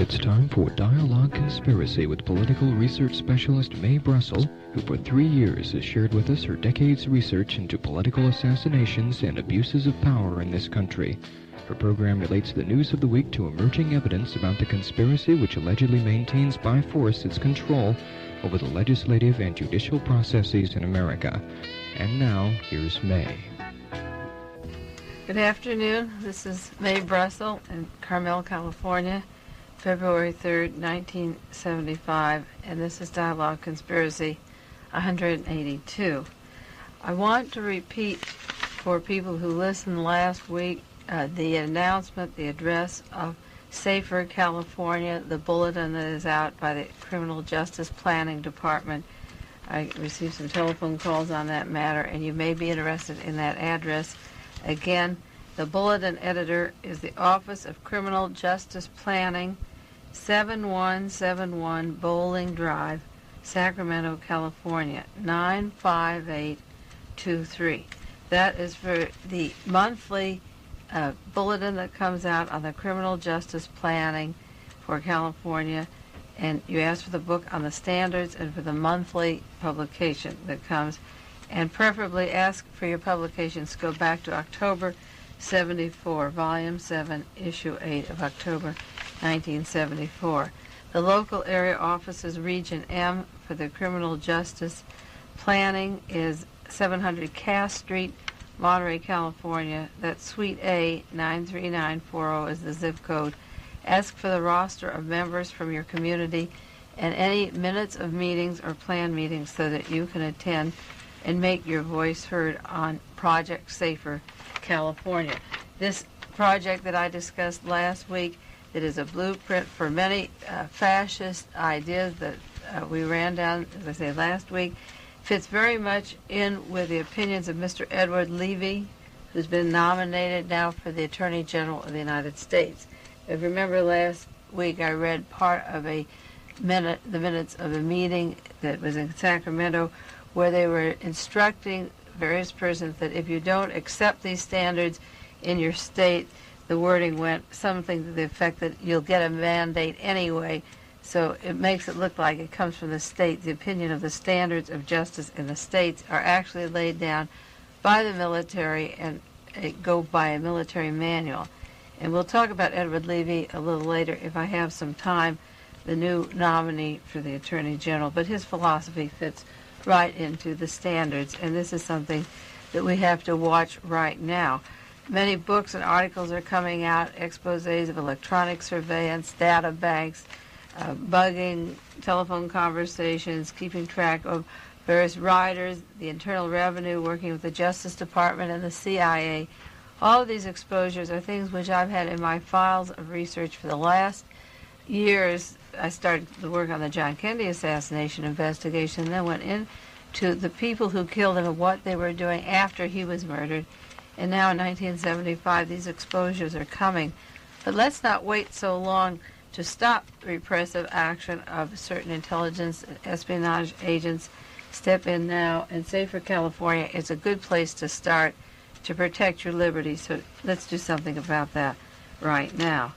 It's time for Dialogue Conspiracy with political research specialist Mae Brussell, who for 3 years has shared with us her decades' research into political assassinations and abuses of power in this country. Her program relates the news of the week to emerging evidence about the conspiracy which allegedly maintains by force its control over the legislative and judicial processes in America. And now, here's Mae. Good afternoon. This is Mae Brussell in Carmel, California, February 3rd, 1975, and this is Dialogue Conspiracy 182. I want to repeat for people who listened last week the announcement, the address of Safer California, the bulletin that is out by the Criminal Justice Planning Department. I received some telephone calls on that matter, and you may be interested in that address. Again, the bulletin editor is the Office of Criminal Justice Planning, 7171 Bowling Drive, Sacramento, California, 95823. That is for the monthly bulletin that comes out on the criminal justice planning for California, and you ask for the book on the standards and for the monthly publication that comes, and preferably ask for your publications to go back to October 74, Volume 7, Issue 8 of October 1974. The local area offices, Region M, for the criminal justice planning is 700 Cass Street, Monterey, California. That's Suite A, 93940 is the zip code. Ask for the roster of members from your community and any minutes of meetings or planned meetings so that you can attend and make your voice heard on Project Safer California. This project that I discussed last week, that is a blueprint for many fascist ideas that we ran down, as I say, last week, fits very much in with the opinions of Mr. Edward Levy, who's been nominated now for the Attorney General of the United States. If you remember last week, I read part of the minutes of a meeting that was in Sacramento where they were instructing various persons that if you don't accept these standards in your state, the wording went something to the effect that you'll get a mandate anyway. So it makes it look like it comes from the state. The opinion of the standards of justice in the states are actually laid down by the military and go by a military manual. And we'll talk about Edward Levy a little later if I have some time, the new nominee for the Attorney General. But his philosophy fits right into the standards, and this is something that we have to watch right now. Many books and articles are coming out, exposés of electronic surveillance, data banks, bugging, telephone conversations, keeping track of various riders, the Internal Revenue, working with the Justice Department and the CIA. All of these exposures are things which I've had in my files of research for the last years. I started the work on the John Kennedy assassination investigation, and then went into the people who killed him and what they were doing after he was murdered. And now in 1975, these exposures are coming. But let's not wait so long to stop repressive action of certain intelligence and espionage agents. Step in now, and Safer California is a good place to start to protect your liberty. So let's do something about that right now.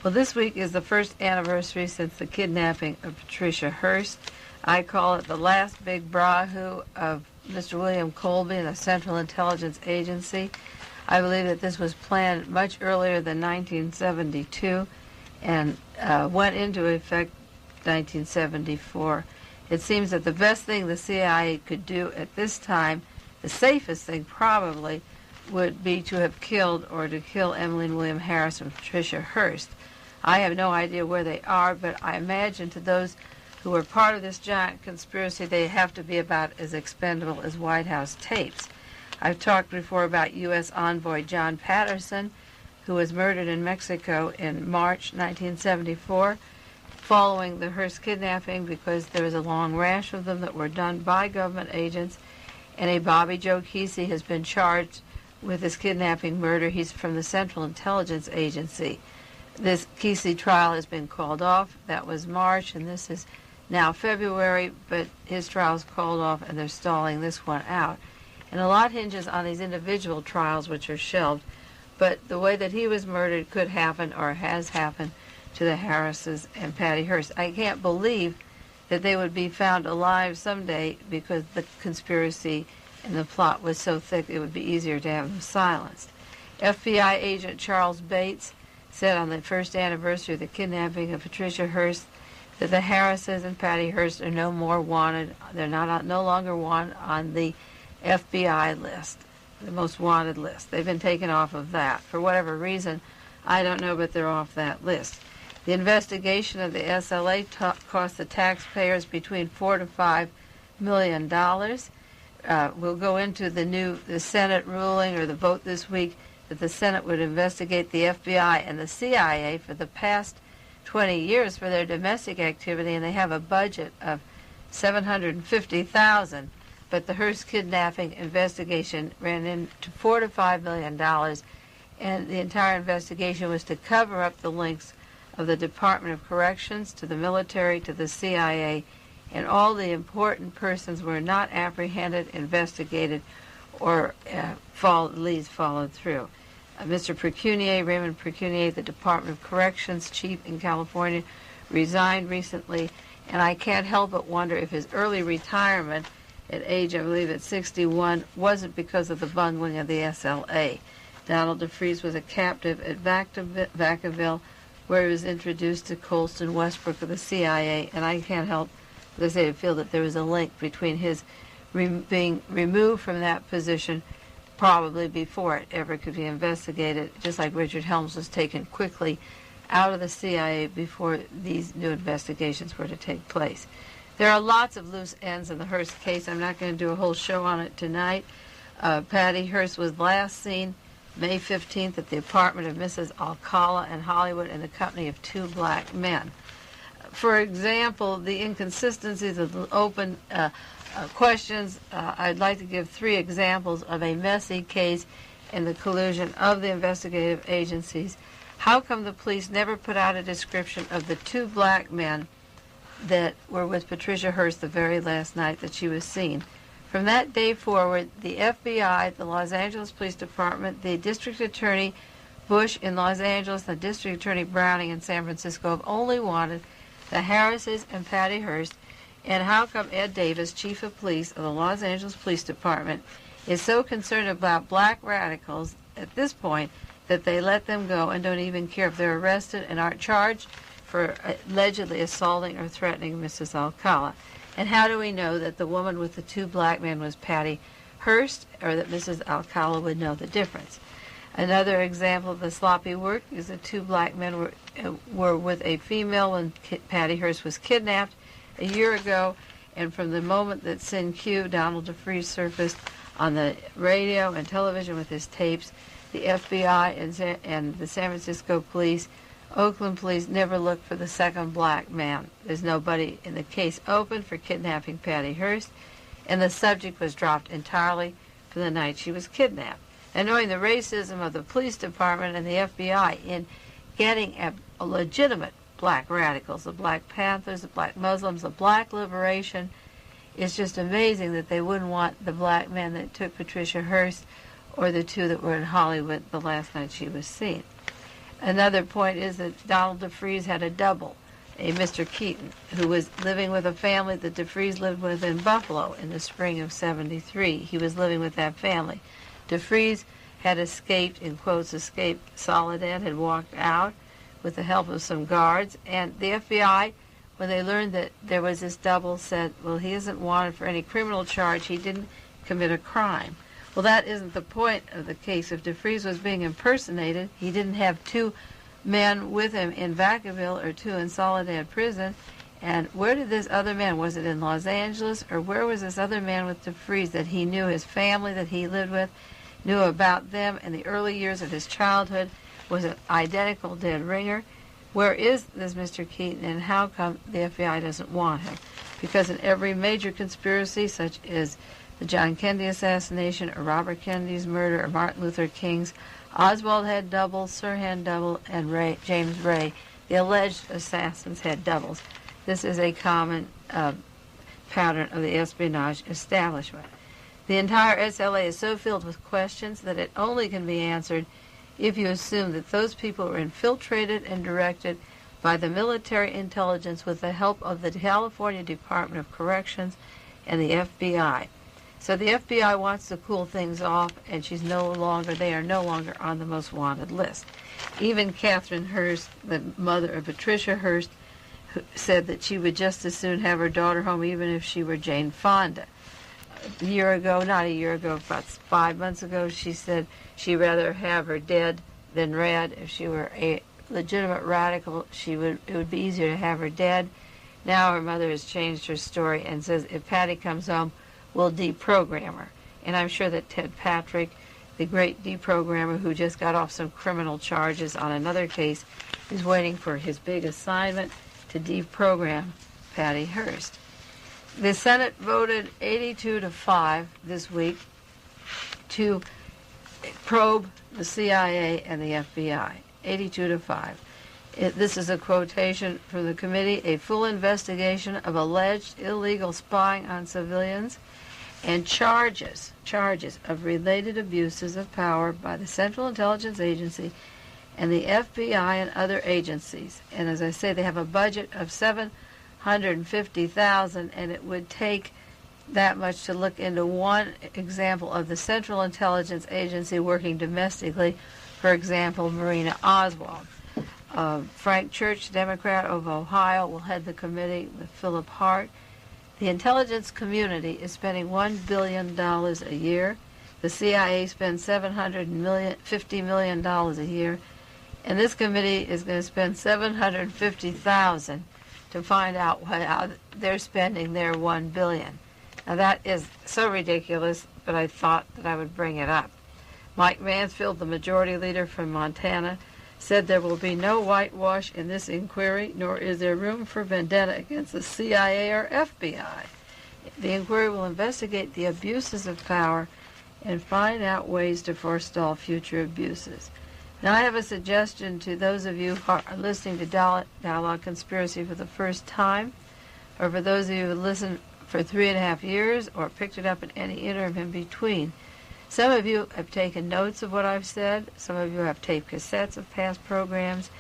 Well, this week is the first anniversary since the kidnapping of Patricia Hearst. I call it the last big brahoo of Mr. William Colby and the Central Intelligence Agency. I believe that this was planned much earlier than 1972 and went into effect 1974. It seems that the best thing the CIA could do at this time, the safest thing probably, would be to have killed or to kill Emily and William Harris and Patricia Hearst. I have no idea where they are, but I imagine to those who are part of this giant conspiracy, they have to be about as expendable as White House tapes. I've talked before about U.S. envoy John Patterson, who was murdered in Mexico in March 1974, following the Hearst kidnapping, because there was a long rash of them that were done by government agents, and a Bobby Joe Kesey has been charged with this kidnapping murder. He's from the Central Intelligence Agency. This Kesey trial has been called off. That was March, and this is now February, but his trial's called off, and they're stalling this one out. And a lot hinges on these individual trials, which are shelved, but the way that he was murdered could happen or has happened to the Harrises and Patty Hearst. I can't believe that they would be found alive someday because the conspiracy and the plot was so thick it would be easier to have them silenced. FBI agent Charles Bates said on the first anniversary of the kidnapping of Patricia Hearst that the Harrises and Patty Hearst are no more wanted. They're no longer wanted on the FBI list, the most wanted list. They've been taken off of that. For whatever reason, I don't know, but they're off that list. The investigation of the SLA cost the taxpayers between $4 to $5 million. We'll go into the Senate ruling or the vote this week that the Senate would investigate the FBI and the CIA for the past 20 years for their domestic activity, and they have a budget of $750,000. But the Hearst kidnapping investigation ran into $4 to $5 million, and the entire investigation was to cover up the links of the Department of Corrections to the military to the CIA, and all the important persons were not apprehended, investigated, or leads followed through. Mr. Precunier, Raymond Precunier, the Department of Corrections chief in California, resigned recently, and I can't help but wonder if his early retirement at age, I believe, at 61, wasn't because of the bungling of the SLA. Donald DeFreeze was a captive at Vacaville, where he was introduced to Colston Westbrook of the CIA, and I can't help but say, feel that there was a link between his being removed from that position probably before it ever could be investigated, just like Richard Helms was taken quickly out of the CIA before these new investigations were to take place. There are lots of loose ends in the Hearst case. I'm not going to do a whole show on it tonight. Patty Hearst was last seen May 15th at the apartment of Mrs. Alcala in Hollywood in the company of two black men. For example, the inconsistencies of the open questions, I'd like to give 3 examples of a messy case in the collusion of the investigative agencies. How come the police never put out a description of the 2 black men that were with Patricia Hearst the very last night that she was seen? From that day forward, the FBI, the Los Angeles Police Department, the District Attorney Bush in Los Angeles, the District Attorney Browning in San Francisco have only wanted the Harrises and Patty Hearst. And how come Ed Davis, Chief of Police of the Los Angeles Police Department, is so concerned about black radicals at this point that they let them go and don't even care if they're arrested and aren't charged for allegedly assaulting or threatening Mrs. Alcala? And how do we know that the woman with the 2 black men was Patty Hearst, or that Mrs. Alcala would know the difference? Another example of the sloppy work is the 2 black men were with a female when Patty Hearst was kidnapped a year ago, and from the moment that Sin Q, Donald DeFreeze, surfaced on the radio and television with his tapes, the FBI and the San Francisco police, Oakland police, never looked for the second black man. There's nobody in the case open for kidnapping Patty Hearst, and the subject was dropped entirely from the night she was kidnapped. And knowing the racism of the police department and the FBI in getting a legitimate black radicals, the Black Panthers, the Black Muslims, the Black Liberation, it's just amazing that they wouldn't want the black men that took Patricia Hearst or the 2 that were in Hollywood the last night she was seen. Another point is that Donald DeFreeze had a double, a Mr. Keaton, who was living with a family that DeFreeze lived with in Buffalo in the spring of '73. He was living with that family. DeFreeze had escaped, in quotes, escaped Soledad, had walked out with the help of some guards, and the FBI, when they learned that there was this double, said, well, he isn't wanted for any criminal charge, he didn't commit a crime. Well, that isn't the point of the case. If DeFreeze was being impersonated, he didn't have 2 men with him in Vacaville or 2 in Soledad prison. And where did this other man, was it in Los Angeles, or where was this other man with DeFreeze that he knew, his family that he lived with, knew about them in the early years of his childhood, was an identical dead ringer? Where is this Mr. Keaton, and how come the FBI doesn't want him? Because in every major conspiracy, such as the John Kennedy assassination, or Robert Kennedy's murder, or Martin Luther King's, Oswald had doubles, Sirhan had double, and James Ray, the alleged assassins, had doubles. This is a common pattern of the espionage establishment. The entire SLA is so filled with questions that it only can be answered if you assume that those people were infiltrated and directed by the military intelligence with the help of the California Department of Corrections and the FBI. So the FBI wants to cool things off, and they are no longer on the most wanted list. Even Catherine Hearst, the mother of Patricia Hearst, said that she would just as soon have her daughter home even if she were Jane Fonda. About 5 months ago, she said she'd rather have her dead than red. If she were a legitimate radical, it would be easier to have her dead. Now her mother has changed her story and says if Patty comes home, we'll deprogram her. And I'm sure that Ted Patrick, the great deprogrammer who just got off some criminal charges on another case, is waiting for his big assignment to deprogram Patty Hearst. The Senate voted 82-5 this week to probe the CIA and the FBI. 82-5. This is a quotation from the committee: a full investigation of alleged illegal spying on civilians and charges of related abuses of power by the Central Intelligence Agency and the FBI and other agencies. And as I say, they have a budget of $750,000, and it would take that much to look into one example of the Central Intelligence Agency working domestically, for example, Marina Oswald. Frank Church, Democrat of Ohio, will head the committee with Philip Hart. The intelligence community is spending $1 billion a year. The CIA spends $750 million a year. And this committee is going to spend $750,000 to find out how they're spending their $1 billion. Now that is so ridiculous, but I thought that I would bring it up. Mike Mansfield, the majority leader from Montana, said there will be no whitewash in this inquiry, nor is there room for vendetta against the CIA or FBI. The inquiry will investigate the abuses of power and find out ways to forestall future abuses. Now, I have a suggestion to those of you who are listening to Dialogue Conspiracy for the first time, or for those of you who listened for 3.5 years or picked it up in any interim in between. Some of you have taken notes of what I've said. Some of you have taped cassettes of past programs.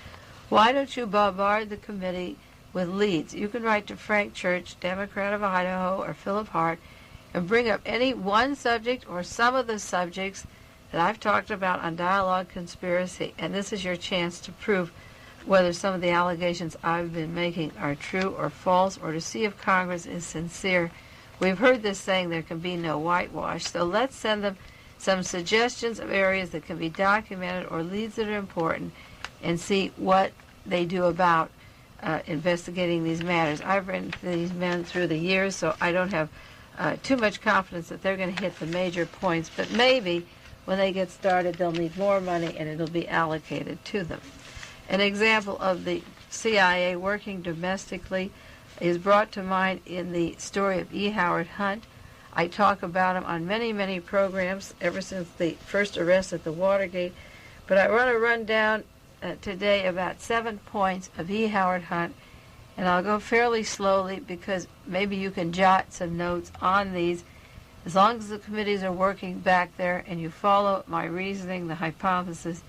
Why don't you bombard the committee with leads? You can write to Frank Church, Democrat of Idaho, or Philip Hart, and bring up any one subject or some of the subjects that I've talked about on Dialogue Conspiracy. And this is your chance to prove whether some of the allegations I've been making are true or false, or to see if Congress is sincere. We've heard this saying there can be no whitewash, so let's send them some suggestions of areas that can be documented or leads that are important, and see what they do about investigating these matters. I've written to these men through the years, so I don't have too much confidence that they're going to hit the major points, but maybe when they get started they'll need more money and it'll be allocated to them. An example of the CIA working domestically is brought to mind in the story of E. Howard Hunt. I talk about him on many, many programs ever since the first arrest at the Watergate. But I want to run down today about 7 points of E. Howard Hunt, and I'll go fairly slowly because maybe you can jot some notes on these. As long as the committees are working back there and you follow my reasoning, the hypothesis,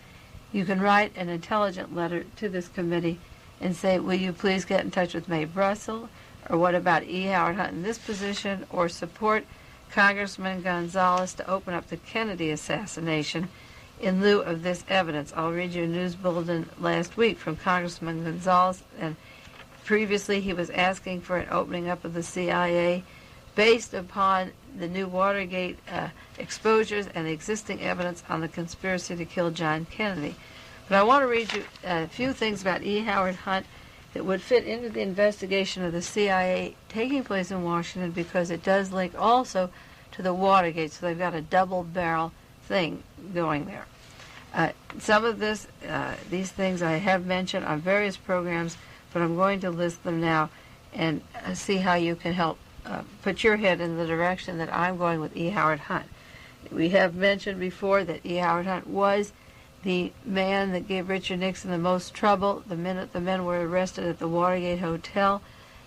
you can write an intelligent letter to this committee and say, will you please get in touch with Mae Brussell, or what about E. Howard Hunt in this position, or support Congressman Gonzalez to open up the Kennedy assassination in lieu of this evidence. I'll read you a news bulletin last week from Congressman Gonzalez, and previously he was asking for an opening up of the CIA based upon the new Watergate exposures and the existing evidence on the conspiracy to kill John Kennedy. But I want to read you a few things about E. Howard Hunt that would fit into the investigation of the CIA taking place in Washington, because it does link also to the Watergate, so they've got a double-barrel thing going there. Some of these things I have mentioned on various programs, but I'm going to list them now and see how you can help put your head in the direction that I'm going with E. Howard Hunt. We have mentioned before that E. Howard Hunt was the man that gave Richard Nixon the most trouble the minute the men were arrested at the Watergate Hotel.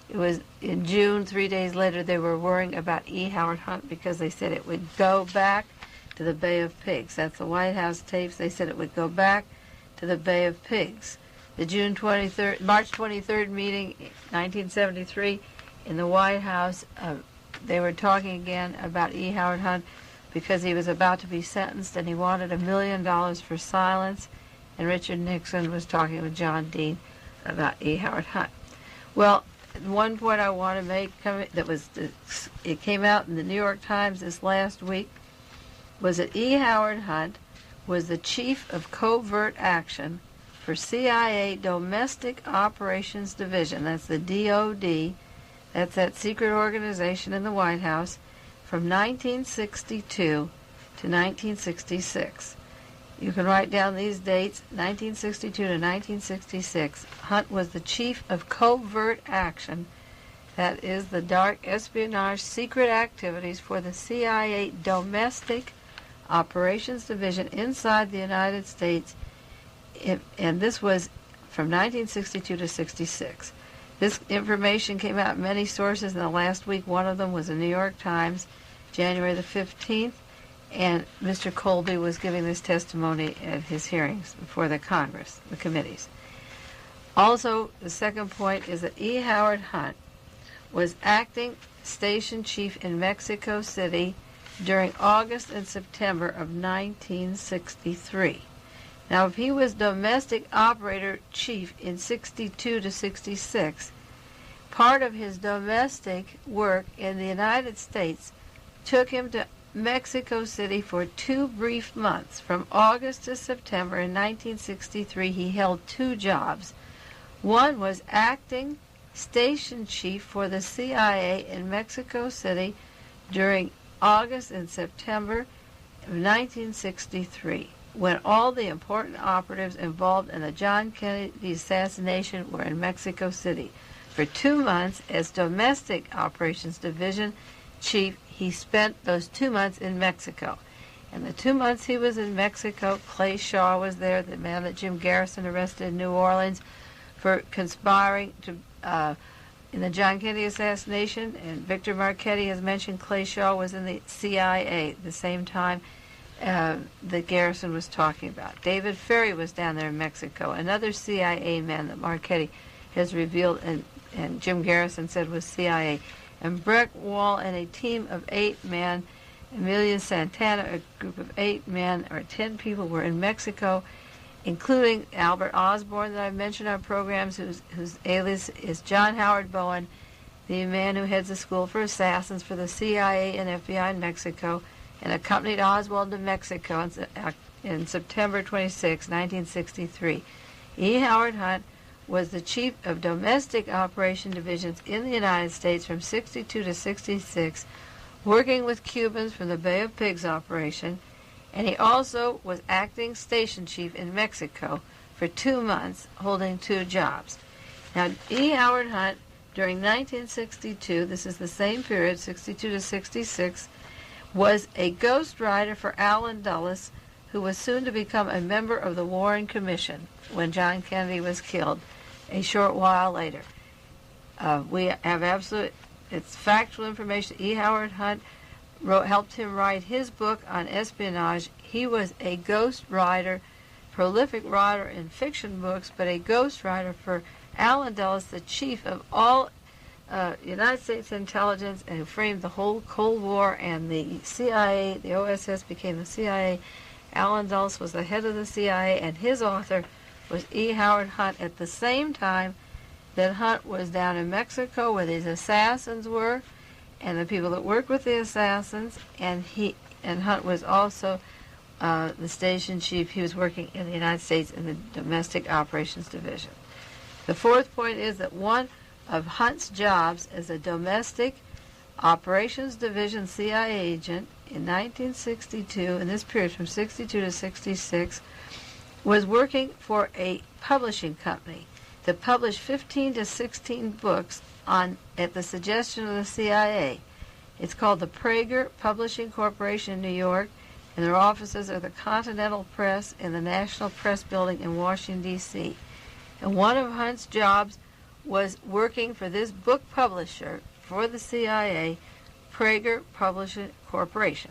It was in June. 3 days later, they were worrying about E. Howard Hunt because they said it would go back to the Bay of Pigs. That's the White House tapes. They said it would go back to the Bay of Pigs. March 23rd meeting, 1973, in the White House, they were talking again about E. Howard Hunt because he was about to be sentenced and he wanted $1 million for silence. And Richard Nixon was talking with John Dean about E. Howard Hunt. Well, one point I want to make it came out in the New York Times this last week was that E. Howard Hunt was the chief of covert action for CIA Domestic Operations Division. That's the DOD. That's that secret organization in the White House from 1962 to 1966. You can write down these dates, 1962 to 1966. Hunt was the chief of covert action. That is the dark espionage secret activities for the CIA Domestic Operations Division inside the United States. And this was from 1962 to 66. This information came out in many sources in the last week. One of them was the New York Times, January the 15th. And Mr. Colby was giving this testimony at his hearings before the Congress, the committees. Also, the second point is that E. Howard Hunt was acting station chief in Mexico City during August and September of 1963. Now, if he was domestic operator chief in 62 to 66, part of his domestic work in the United States took him to Mexico City for 2 brief months. From August to September in 1963, he held 2 jobs. One was acting station chief for the CIA in Mexico City during August and September of 1963, when all the important operatives involved in the John Kennedy assassination were in Mexico City. For 2 months as Domestic Operations Division Chief, he spent those 2 months in Mexico. And the 2 months he was in Mexico, Clay Shaw was there, the man that Jim Garrison arrested in New Orleans for conspiring to in the John Kennedy assassination. And Victor Marchetti has mentioned Clay Shaw was in the CIA at the same time that Garrison was talking about. David Ferry was down there in Mexico, another CIA man that Marchetti has revealed and Jim Garrison said was CIA. And Breck Wall and a team of 8 men, Emilio Santana, a group of 8 men, or 10 people were in Mexico, including Albert Osborne that I mentioned on programs, whose alias is John Howard Bowen, the man who heads the School for Assassins for the CIA and FBI in Mexico, and accompanied Oswald to Mexico in September 26, 1963. E. Howard Hunt was the chief of domestic operation divisions in the United States from 62 to 66, working with Cubans from the Bay of Pigs operation, and he also was acting station chief in Mexico for 2 months, holding 2 jobs. Now, E. Howard Hunt, during 1962, this is the same period, 62 to 66, was a ghostwriter for Allen Dulles, who was soon to become a member of the Warren Commission when John Kennedy was killed a short while later. We have it's factual information. E. Howard Hunt helped him write his book on espionage. He was a ghost writer, prolific writer in fiction books, but a ghost writer for Allen Dulles, the chief of all United States intelligence, and who framed the whole Cold War and the CIA. The OSS became the CIA. Allen Dulles was the head of the CIA, and his author was E. Howard Hunt at the same time that Hunt was down in Mexico where these assassins were and the people that worked with the assassins, and Hunt was also the station chief. He was working in the United States in the Domestic Operations Division. The fourth point is that one of Hunt's jobs as a Domestic Operations Division CIA agent in 1962, in this period from 62 to 66, was working for a publishing company that published 15 to 16 books at the suggestion of the CIA. It's called the Prager Publishing Corporation in New York, and their offices are the Continental Press and the National Press Building in Washington, D.C. And one of Hunt's jobs was working for this book publisher for the CIA, Prager Publishing Corporation.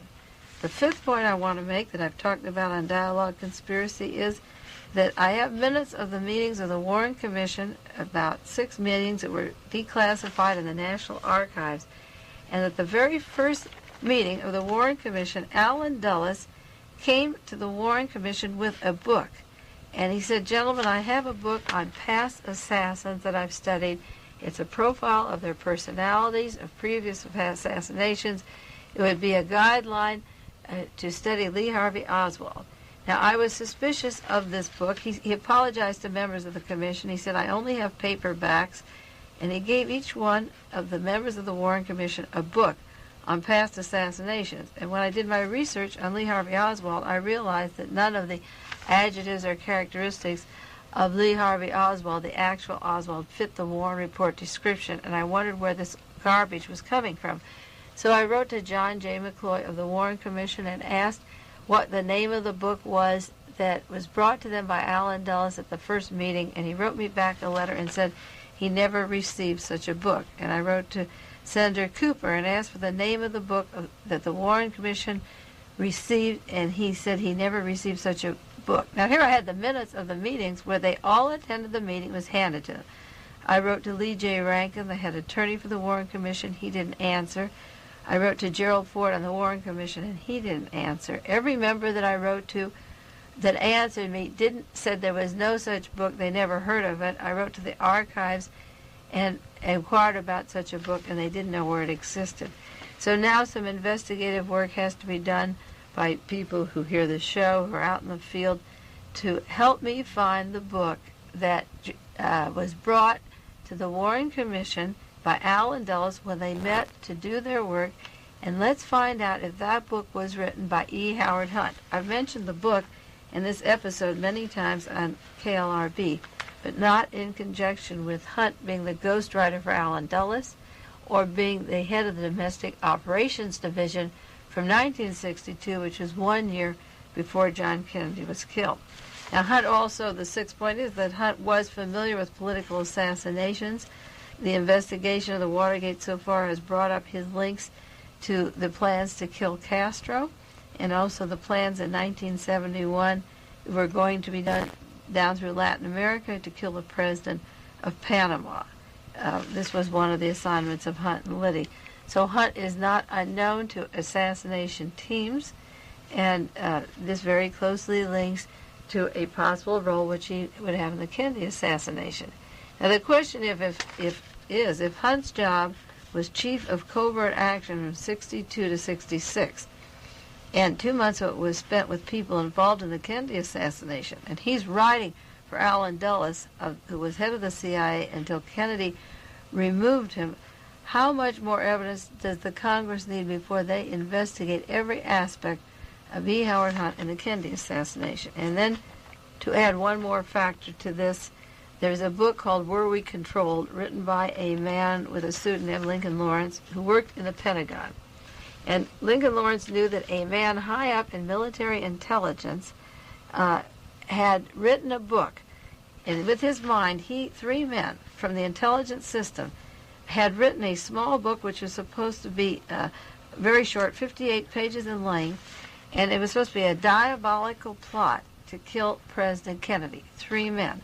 The fifth point I want to make that I've talked about on Dialogue Conspiracy is that I have minutes of the meetings of the Warren Commission, about 6 meetings that were declassified in the National Archives, and at the very first meeting of the Warren Commission, Allen Dulles came to the Warren Commission with a book. And he said, "Gentlemen, I have a book on past assassins that I've studied. It's a profile of their personalities, of previous assassinations. It would be a guideline to study Lee Harvey Oswald." Now, I was suspicious of this book. He apologized to members of the commission. He said, "I only have paperbacks." And he gave each one of the members of the Warren Commission a book on past assassinations. And when I did my research on Lee Harvey Oswald, I realized that none of the adjectives or characteristics of Lee Harvey Oswald, the actual Oswald, fit the Warren Report description, and I wondered where this garbage was coming from. So I wrote to John J. McCloy of the Warren Commission and asked what the name of the book was that was brought to them by Allen Dulles at the first meeting, and he wrote me back a letter and said he never received such a book. And I wrote to Senator Cooper and asked for the name of the book that the Warren Commission received, and he said he never received such a book. Now here I had the minutes of the meetings where they all attended the meeting. It was handed to them. I wrote to Lee J. Rankin, the head attorney for the Warren Commission. He didn't answer. I wrote to Gerald Ford on the Warren Commission, and he didn't answer. Every member that I wrote to that answered me said there was no such book. They never heard of it. I wrote to the archives and inquired about such a book, and they didn't know where it existed. So now some investigative work has to be done by people who hear the show, who are out in the field, to help me find the book that was brought to the Warren Commission by Allen Dulles when they met to do their work, and let's find out if that book was written by E. Howard Hunt. I've mentioned the book in this episode many times on KLRB, but not in conjunction with Hunt being the ghostwriter for Allen Dulles or being the head of the Domestic Operations Division from 1962, which was 1 year before John Kennedy was killed. Now, Hunt also, the sixth point is that Hunt was familiar with political assassinations. The investigation of the Watergate so far has brought up his links to the plans to kill Castro, and also the plans in 1971 were going to be done down through Latin America to kill the president of Panama. This was one of the assignments of Hunt and Liddy. So Hunt is not unknown to assassination teams, and this very closely links to a possible role which he would have in the Kennedy assassination. Now the question if Hunt's job was chief of covert action from 62 to 66, and 2 months of it was spent with people involved in the Kennedy assassination, and he's writing for Allen Dulles, who was head of the CIA until Kennedy removed him, how much more evidence does the Congress need before they investigate every aspect of E. Howard Hunt and the Kennedy assassination? And then, to add one more factor to this, there's a book called Were We Controlled, written by a man with a pseudonym, Lincoln Lawrence, who worked in the Pentagon. And Lincoln Lawrence knew that a man high up in military intelligence had written a book. And with his mind, three men from the intelligence system, had written a small book which was supposed to be very short, 58 pages in length, and it was supposed to be a diabolical plot to kill President Kennedy. 3 men.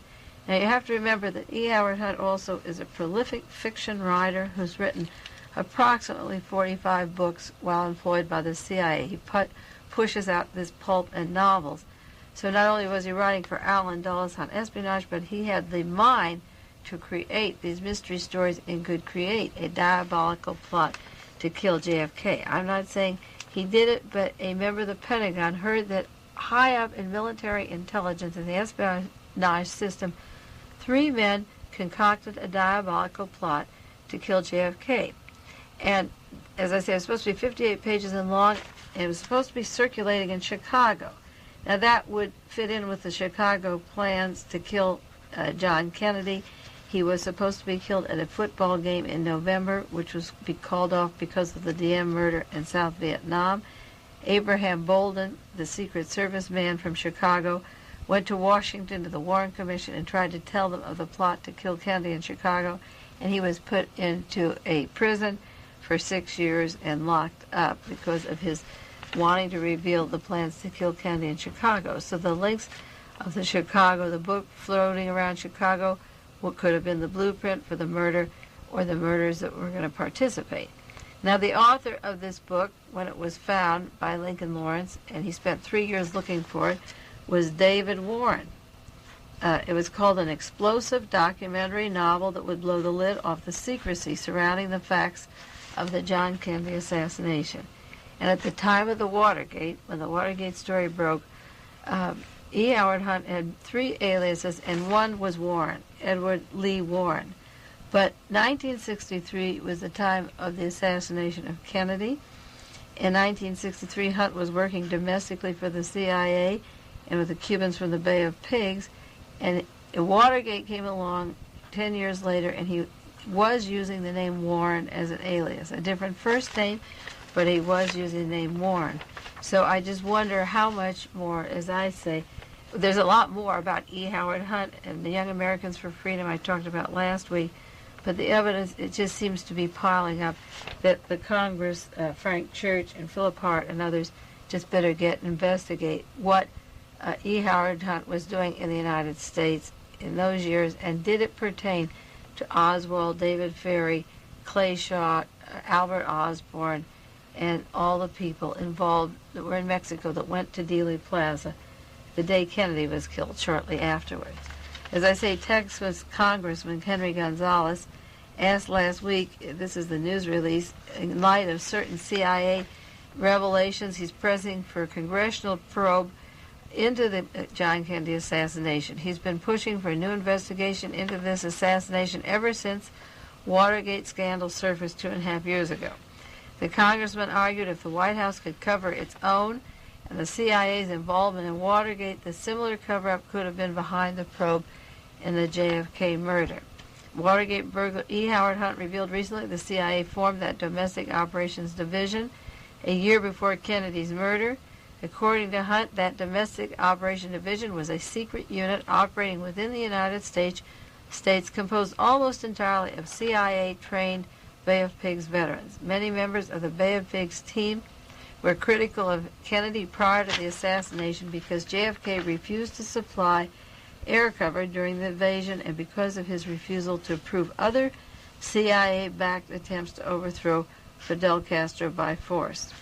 Now you have to remember that E. Howard Hunt also is a prolific fiction writer who's written approximately 45 books while employed by the CIA. He pushes out this pulp and novels. So not only was he writing for Allen Dulles on espionage, but he had the mind to create these mystery stories and could create a diabolical plot to kill JFK. I'm not saying he did it, but a member of the Pentagon heard that high up in military intelligence in the espionage system, 3 men concocted a diabolical plot to kill JFK. And as I said, it was supposed to be 58 pages in long, and it was supposed to be circulating in Chicago. Now that would fit in with the Chicago plans to kill John Kennedy. He was supposed to be killed at a football game in November, which was be called off because of the Diem murder in South Vietnam. Abraham Bolden, the Secret Service man from Chicago, went to Washington to the Warren Commission and tried to tell them of the plot to kill Kennedy in Chicago, and he was put into a prison for 6 years and locked up because of his wanting to reveal the plans to kill Kennedy in Chicago. So the links of the book floating around Chicago, what could have been the blueprint for the murder or the murders that were going to participate. Now, the author of this book, when it was found by Lincoln Lawrence, and he spent 3 years looking for it, was David Warren. It was called an explosive documentary novel that would blow the lid off the secrecy surrounding the facts of the John Kennedy assassination. And at the time of the Watergate, when the Watergate story broke, E. Howard Hunt had 3 aliases, and one was Warren, Edward Lee Warren. But 1963 was the time of the assassination of Kennedy. In 1963, Hunt was working domestically for the CIA and with the Cubans from the Bay of Pigs, and Watergate came along 10 years later, and he was using the name Warren as an alias, a different first name, but he was using the name Warren. So I just wonder how much more, as I say, there's a lot more about E. Howard Hunt and the Young Americans for Freedom I talked about last week, but the evidence, it just seems to be piling up that the Congress, Frank Church and Philip Hart and others, just better investigate what E. Howard Hunt was doing in the United States in those years, and did it pertain to Oswald, David Ferry, Clay Shaw, Albert Osborne, and all the people involved that were in Mexico that went to Dealey Plaza the day Kennedy was killed, shortly afterwards. As I say, Texas Congressman Henry Gonzalez asked last week, this is the news release, in light of certain CIA revelations, he's pressing for a congressional probe into the John Kennedy assassination. He's been pushing for a new investigation into this assassination ever since Watergate scandal surfaced 2.5 years ago. The congressman argued if the White House could cover its own and the CIA's involvement in Watergate, the similar cover-up could have been behind the probe in the JFK murder. Watergate burglar E. Howard Hunt revealed recently the CIA formed that Domestic Operations Division a year before Kennedy's murder. According to Hunt, that Domestic Operation Division was a secret unit operating within the United States composed almost entirely of CIA-trained Bay of Pigs veterans. Many members of the Bay of Pigs team were critical of Kennedy prior to the assassination because JFK refused to supply air cover during the invasion and because of his refusal to approve other CIA-backed attempts to overthrow Fidel Castro by force.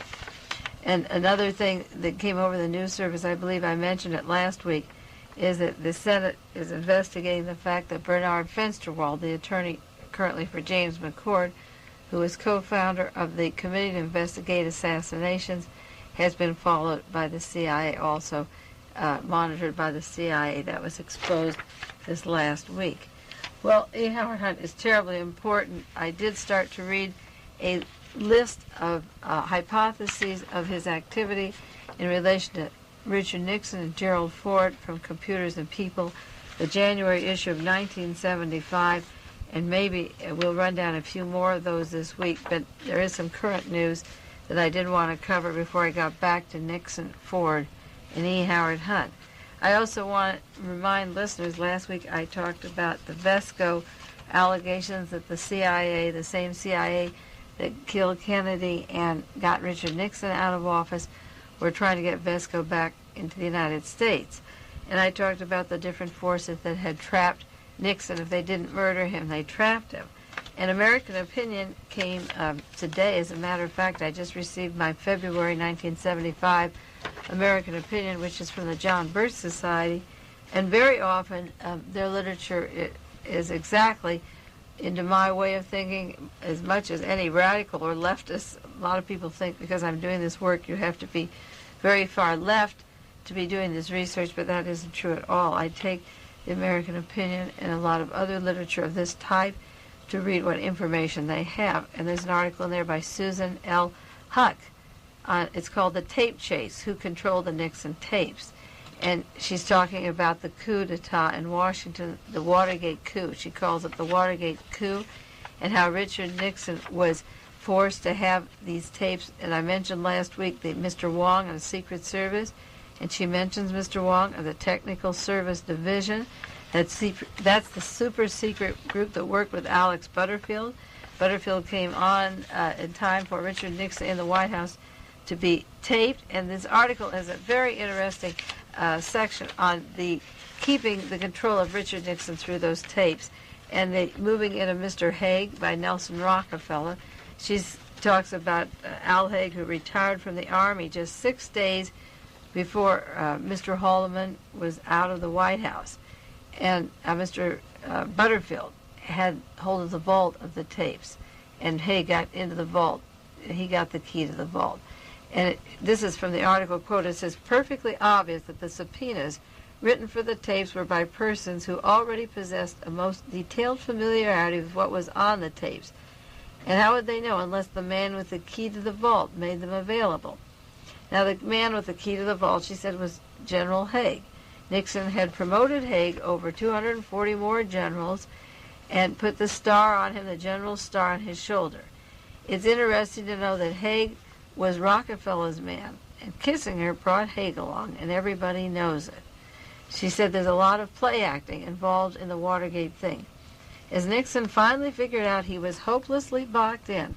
And another thing that came over the news service, I believe I mentioned it last week, is that the Senate is investigating the fact that Bernard Fensterwald, the attorney currently for James McCord, who is co-founder of the Committee to Investigate Assassinations, has been followed by the CIA, also monitored by the CIA. That was exposed this last week. Well, E. Howard Hunt is terribly important. I did start to read a list of hypotheses of his activity in relation to Richard Nixon and Gerald Ford from Computers and People, the January issue of 1975, and maybe we'll run down a few more of those this week, but there is some current news that I did want to cover before I got back to Nixon, Ford, and E. Howard Hunt. I also want to remind listeners, last week I talked about the Vesco allegations that the CIA, the same CIA that killed Kennedy and got Richard Nixon out of office, were trying to get Vesco back into the United States. And I talked about the different forces that had trapped Nixon. If they didn't murder him, they trapped him. And American Opinion came today. As a matter of fact, I just received my February 1975 American Opinion, which is from the John Birch Society. And very often their literature is exactly into my way of thinking, as much as any radical or leftist. A lot of people think because I'm doing this work you have to be very far left to be doing this research, but that isn't true at all. I take the American Opinion and a lot of other literature of this type to read what information they have. And there's an article in there by Susan L. Huck. It's called The Tape Chase, Who Controlled the Nixon Tapes. And she's talking about the coup d'etat in Washington, the Watergate coup. She calls it the Watergate coup, and how Richard Nixon was forced to have these tapes. And I mentioned last week that Mr. Wong of the Secret Service, and she mentions Mr. Wong of the Technical Service Division. That's the super secret group that worked with Alex Butterfield. Butterfield came on in time for Richard Nixon in the White House to be taped. And this article has a very interesting section on the keeping the control of Richard Nixon through those tapes, and the moving in of Mr. Haig by Nelson Rockefeller. She talks about Al Haig, who retired from the Army just 6 days before Mr. Haldeman was out of the White House. And Mr. Butterfield had hold of the vault of the tapes, and Haig got into the vault. He got the key to the vault. And this is from the article, quote, it says, perfectly obvious that the subpoenas written for the tapes were by persons who already possessed a most detailed familiarity with what was on the tapes. And how would they know unless the man with the key to the vault made them available? Now, the man with the key to the vault, she said, was General Haig. Nixon had promoted Haig over 240 more generals and put the star on him, the general's star on his shoulder. It's interesting to know that Haig was Rockefeller's man, and Kissinger brought Haig along, and everybody knows it. She said there's a lot of play acting involved in the Watergate thing. As Nixon finally figured out he was hopelessly boxed in,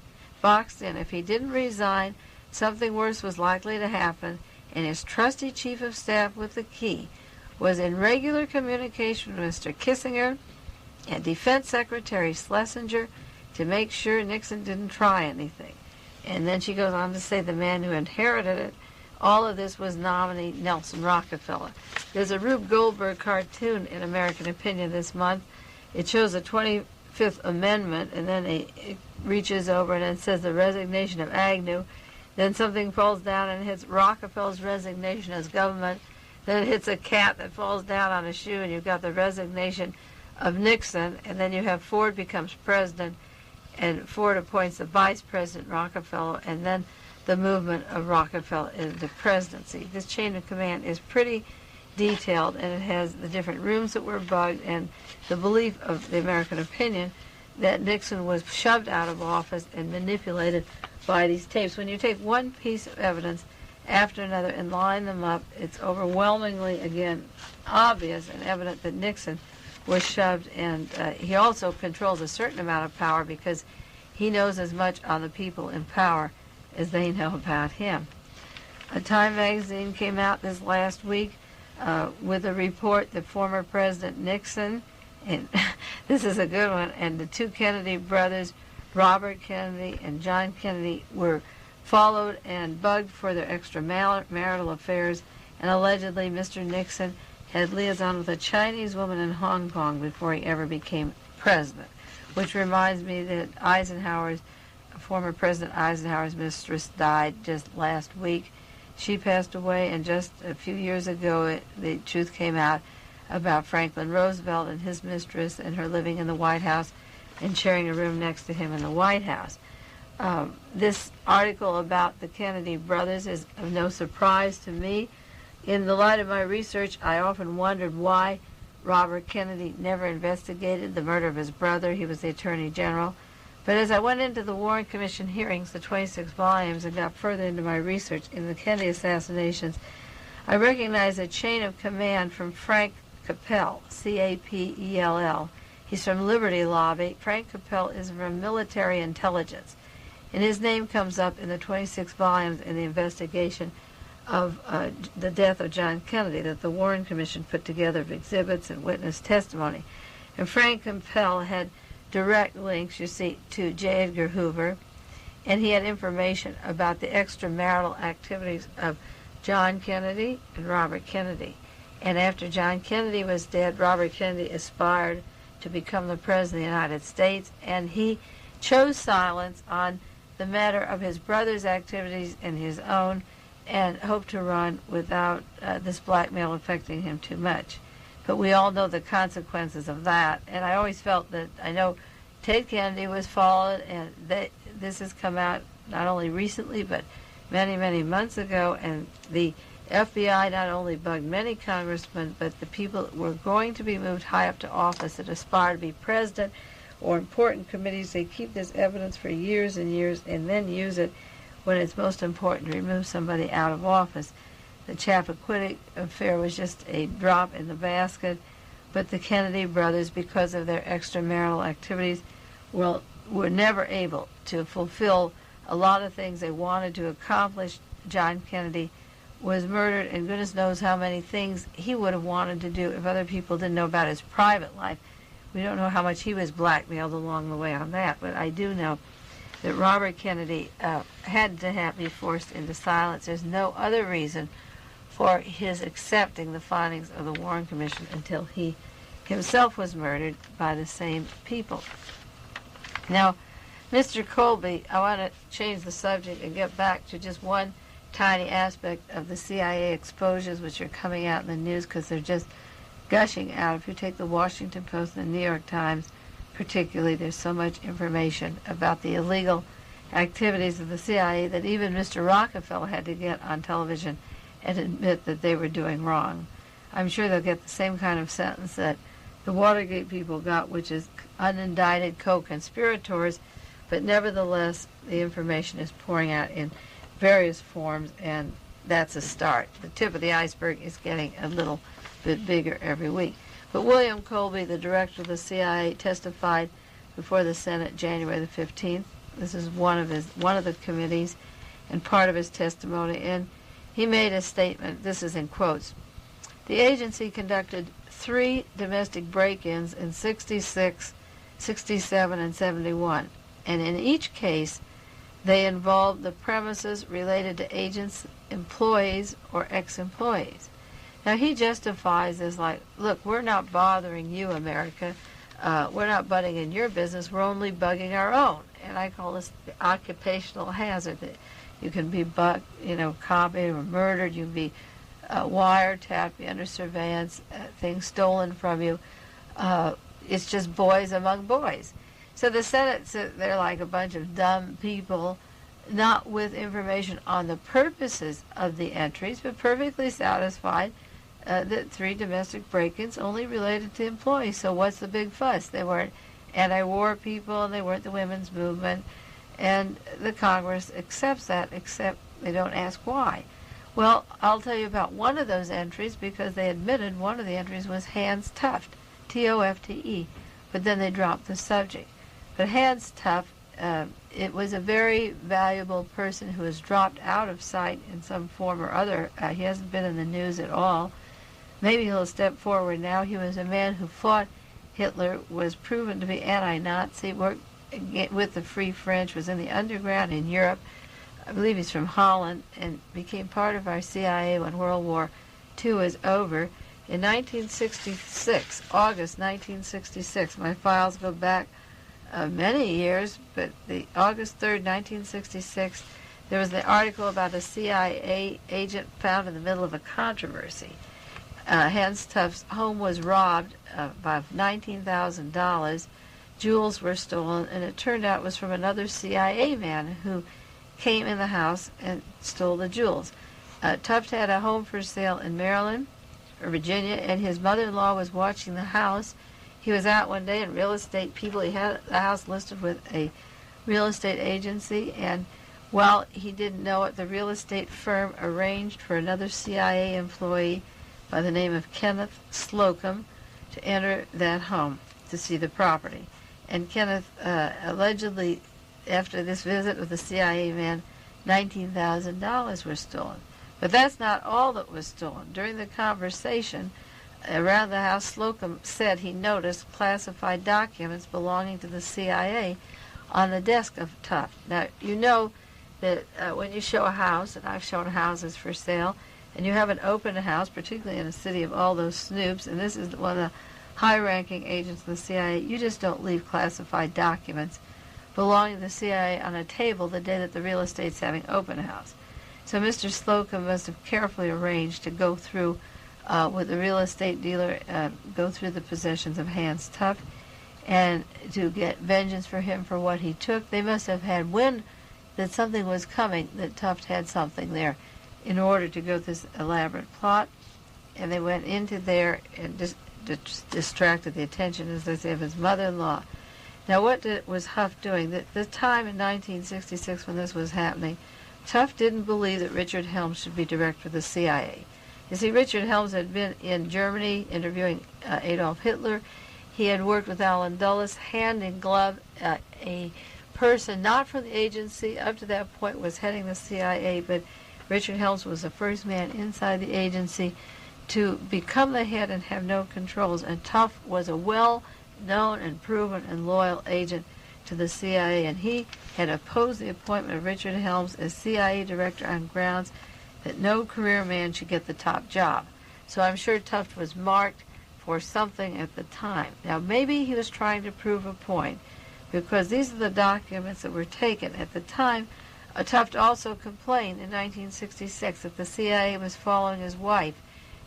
if he didn't resign, something worse was likely to happen, and his trusty chief of staff with the key was in regular communication with Mr. Kissinger and Defense Secretary Schlesinger to make sure Nixon didn't try anything. And then she goes on to say the man who inherited it, all of this was nominee Nelson Rockefeller. There's a Rube Goldberg cartoon in American Opinion this month. It shows the 25th Amendment, and then it reaches over and it says the resignation of Agnew. Then something falls down and hits Rockefeller's resignation as government. Then it hits a cat that falls down on a shoe, and you've got the resignation of Nixon. And then you have Ford becomes president, and Ford appoints the vice president, Rockefeller, and then the movement of Rockefeller into the presidency. This chain of command is pretty detailed, and it has the different rooms that were bugged and the belief of the American Opinion that Nixon was shoved out of office and manipulated by these tapes. When you take one piece of evidence after another and line them up, it's overwhelmingly, again, obvious and evident that Nixon was shoved, and he also controls a certain amount of power because he knows as much on the people in power as they know about him. A Time magazine came out this last week with a report that former President Nixon, and this is a good one, and the two Kennedy brothers, Robert Kennedy and John Kennedy, were followed and bugged for their extramarital affairs, and allegedly Mr. Nixon had liaison with a Chinese woman in Hong Kong before he ever became president, which reminds me that former President Eisenhower's mistress died just last week. She passed away, and just a few years ago the truth came out about Franklin Roosevelt and his mistress and her living in the White House and sharing a room next to him in the White House. This article about the Kennedy brothers is of no surprise to me. In the light of my research, I often wondered why Robert Kennedy never investigated the murder of his brother. He was the Attorney General. But as I went into the Warren Commission hearings, the 26 volumes, and got further into my research in the Kennedy assassinations, I recognized a chain of command from Frank Capell, C-A-P-E-L-L. He's from Liberty Lobby. Frank Capell is from military intelligence, and his name comes up in the 26 volumes in the investigation of the death of John Kennedy that the Warren Commission put together of exhibits and witness testimony. And Frank Capell had direct links, you see, to J. Edgar Hoover, and he had information about the extramarital activities of John Kennedy and Robert Kennedy. And after John Kennedy was dead, Robert Kennedy aspired to become the President of the United States, and he chose silence on the matter of his brother's activities and his own, and hoped to run without this blackmail affecting him too much. But we all know the consequences of that, and I always felt that, I know Ted Kennedy was followed, and this has come out not only recently, but many, many months ago, and the FBI not only bugged many congressmen, but the people that were going to be moved high up to office that aspire to be president or important committees. They keep this evidence for years and years and then use it when it's most important to remove somebody out of office. The Chappaquiddick affair was just a drop in the basket, but the Kennedy brothers, because of their extramarital activities, were never able to fulfill a lot of things they wanted to accomplish John Kennedy was murdered, and goodness knows how many things he would have wanted to do if other people didn't know about his private life. We don't know how much he was blackmailed along the way on that, but I do know that Robert Kennedy had to be forced into silence. There's no other reason for his accepting the findings of the Warren Commission until he himself was murdered by the same people. Now, Mr. Colby, I want to change the subject and get back to just one tiny aspect of the CIA exposures which are coming out in the news because they're just gushing out. If you take the Washington Post and the New York Times particularly, there's so much information about the illegal activities of the CIA that even Mr. Rockefeller had to get on television and admit that they were doing wrong. I'm sure they'll get the same kind of sentence that the Watergate people got, which is unindicted co-conspirators, but nevertheless the information is pouring out in various forms, and that's a start. The tip of the iceberg is getting a little bit bigger every week. But William Colby, the director of the CIA, testified before the Senate January the 15th. This is one of the committees and part of his testimony, and he made a statement. This is in quotes. The agency conducted 3 domestic break-ins in 66, 67, and 71, and in each case they involved the premises related to agents, employees, or ex-employees. Now he justifies this like, look, we're not bothering you, America. We're not butting in your business. We're only bugging our own. And I call this the occupational hazard. That you can be copied or murdered. You can be wiretapped, be under surveillance, things stolen from you. It's just boys among boys. So the Senate, they're like a bunch of dumb people, not with information on the purposes of the entries, but perfectly satisfied that 3 domestic break-ins only related to employees. So what's the big fuss? They weren't anti-war people, and they weren't the women's movement, and the Congress accepts that, except they don't ask why. Well, I'll tell you about one of those entries because they admitted one of the entries was Hans Tufte, T-O-F-T-E, but then they dropped the subject. But Hans Tufte, it was a very valuable person who has dropped out of sight in some form or other. He hasn't been in the news at all. Maybe he'll step forward now. He was a man who fought Hitler, was proven to be anti-Nazi, worked with the Free French, was in the underground in Europe. I believe he's from Holland, and became part of our CIA when World War II was over. In 1966, August 1966, my files go back many years, but the August 3rd, 1966, there was the article about a CIA agent found in the middle of a controversy. Hans Tufte's home was robbed by $19,000. Jewels were stolen, and it turned out it was from another CIA man who came in the house and stole the jewels. Tufte had a home for sale in Maryland or Virginia, and his mother-in-law was watching the house. He was out one day, and real estate people, he had the house listed with a real estate agency, and while he didn't know it, the real estate firm arranged for another CIA employee by the name of Kenneth Slocum to enter that home to see the property. And Kenneth allegedly, after this visit with the CIA man, $19,000 were stolen. But that's not all that was stolen. During the conversation around the house, Slocum said he noticed classified documents belonging to the CIA on the desk of Tufte. Now, you know that when you show a house, and I've shown houses for sale, and you have an open house, particularly in a city of all those snoops, and this is one of the high-ranking agents of the CIA, you just don't leave classified documents belonging to the CIA on a table the day that the real estate's having open house. So Mr. Slocum must have carefully arranged to go through with the real estate dealer, go through the possessions of Hans Tufte, and to get vengeance for him for what he took. They must have had wind that something was coming, that Tufte had something there, in order to go this elaborate plot. And they went into there and just distracted the attention, as they say, of his mother-in-law. Now, what was Huff doing? The time in 1966 when this was happening, Tufte didn't believe that Richard Helms should be director of the CIA. You see, Richard Helms had been in Germany interviewing Adolf Hitler. He had worked with Allen Dulles, hand in glove. A person not from the agency up to that point was heading the CIA, but Richard Helms was the first man inside the agency to become the head and have no controls, and Tufte was a well-known and proven and loyal agent to the CIA, and he had opposed the appointment of Richard Helms as CIA director on grounds that no career man should get the top job. So I'm sure Tufte was marked for something at the time. Now, maybe he was trying to prove a point, because these are the documents that were taken. At the time, Tufte also complained in 1966 that the CIA was following his wife.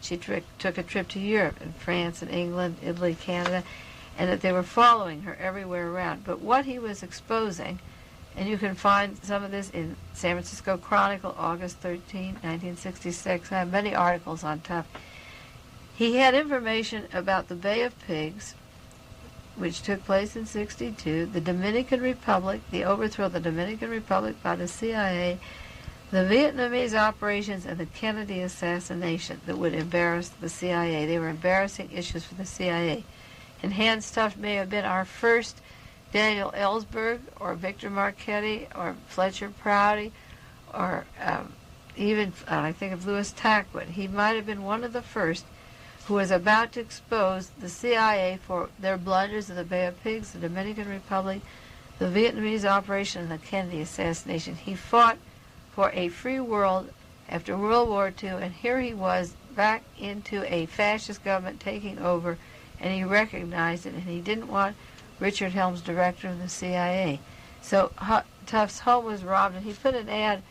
She took a trip to Europe, in France and England, Italy, Canada, and that they were following her everywhere around. But what he was exposing, and you can find some of this in San Francisco Chronicle, August 13, 1966. I have many articles on Tufte. He had information about the Bay of Pigs, which took place in 1962, the Dominican Republic, the overthrow of the Dominican Republic by the CIA, the Vietnamese operations, and the Kennedy assassination that would embarrass the CIA. They were embarrassing issues for the CIA. And Hans Tufte may have been our first Daniel Ellsberg or Victor Marchetti or Fletcher Prouty or even, I think of Louis Tackwood. He might have been one of the first who was about to expose the CIA for their blunders of the Bay of Pigs, the Dominican Republic, the Vietnamese operation, and the Kennedy assassination. He fought for a free world after World War II, and here he was back into a fascist government taking over, and he recognized it, and he didn't want Richard Helms, director of the CIA. So Tufte's home was robbed, and he put an ad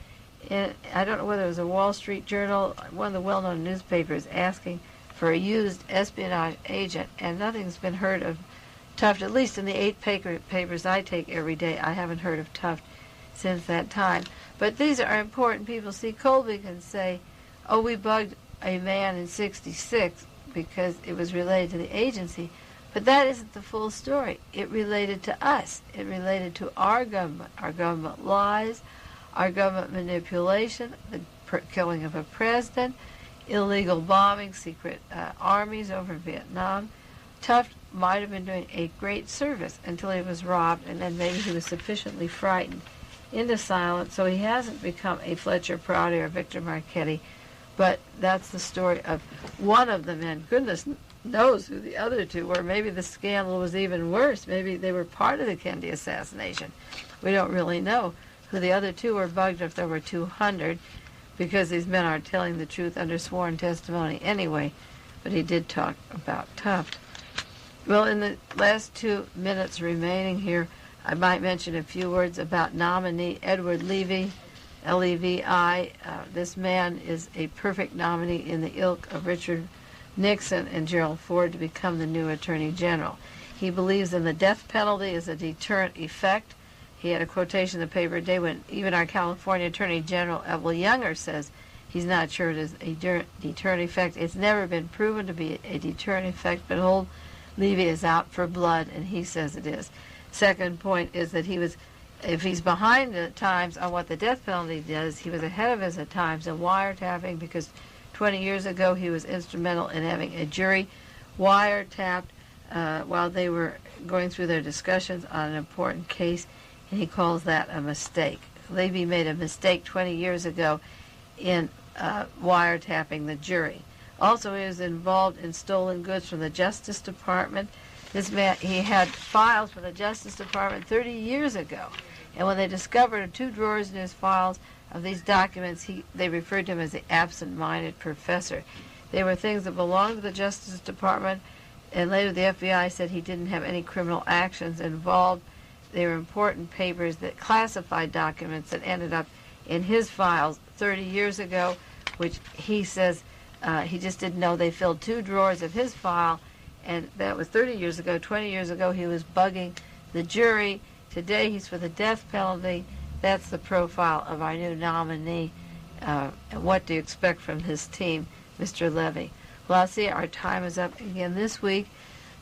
in, I don't know whether it was a Wall Street Journal, one of the well-known newspapers, asking for a used espionage agent, and nothing's been heard of Tufte, at least in the 8 papers I take every day. I haven't heard of Tufte since that time. But these are important people. See, Colby can say, oh, we bugged a man in 66 because it was related to the agency. But that isn't the full story. It related to us. It related to our government lies, our government manipulation, the killing of a president, illegal bombing, secret armies over Vietnam. Tufte might have been doing a great service until he was robbed, and then maybe he was sufficiently frightened into silence, so he hasn't become a Fletcher Prouty or Victor Marchetti. But that's the story of one of the men. Goodness knows who the other two were. Maybe the scandal was even worse. Maybe they were part of the Kennedy assassination. We don't really know who the other two were. Bugged if there were 200, because these men aren't telling the truth under sworn testimony anyway. But he did talk about Tufte. Well, in the last 2 minutes remaining here, I might mention a few words about nominee Edward Levy, L-E-V-I. This man is a perfect nominee in the ilk of Richard Nixon and Gerald Ford to become the new Attorney General. He believes in the death penalty as a deterrent effect. He had a quotation in the paper today when even our California Attorney General, Evel Younger, says he's not sure it is a deterrent effect. It's never been proven to be a deterrent effect, but old Levy is out for blood, and he says it is. Second point is that if he's behind the times on what the death penalty does, he was ahead of his times in wiretapping, because 20 years ago he was instrumental in having a jury wiretapped while they were going through their discussions on an important case, and he calls that a mistake. Levy made a mistake 20 years ago in wiretapping the jury. Also, he was involved in stolen goods from the Justice Department. This man, he had files from the Justice Department 30 years ago, and when they discovered 2 drawers in his files of these documents, they referred to him as the absent-minded professor. They were things that belonged to the Justice Department, and later the FBI said he didn't have any criminal actions involved. They were important papers, that classified documents that ended up in his files 30 years ago, which he says he just didn't know they filled 2 drawers of his file, and that was 30 years ago. 20 years ago, he was bugging the jury. Today, he's for the death penalty. That's the profile of our new nominee. And what do you expect from his team, Mr. Levy? Well, I'll see our time is up again this week.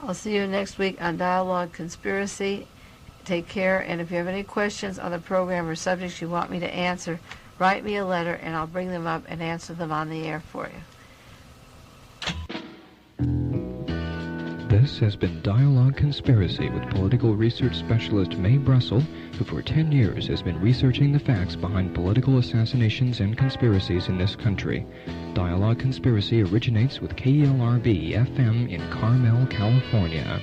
I'll see you next week on Dialogue Conspiracy. Take care, and if you have any questions on the program or subjects you want me to answer, write me a letter, and I'll bring them up and answer them on the air for you. This has been Dialogue Conspiracy with political research specialist Mae Brussell, who for 10 years has been researching the facts behind political assassinations and conspiracies in this country. Dialogue Conspiracy originates with KLRB FM in Carmel, California.